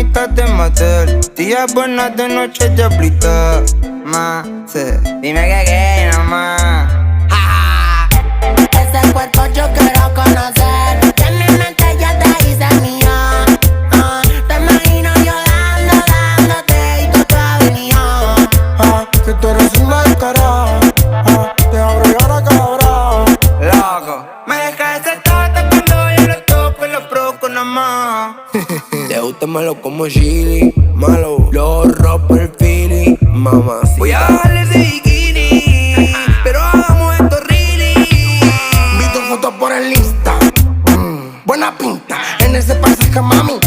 mitad de motel. Días buenas de noche de aplicar. Más, sí. Dime que qué, nomás. Ese cuerpo yo quiero conocer. Que en mi mente ya te hice mía. Te imagino yo dándote y tú todavía. Si tú eres una descarada, te abro y ahora cabrón. Loco, me deja ese tote cuando yo lo toco y lo provoco nomás. Te gusta malo como chili, malo. Lo rompo el feeling, mamá. Voy a bajarle ese bikini, pero hagamos esto really. Vi tu foto por el Insta, buena pinta. En ese pasaje, mami,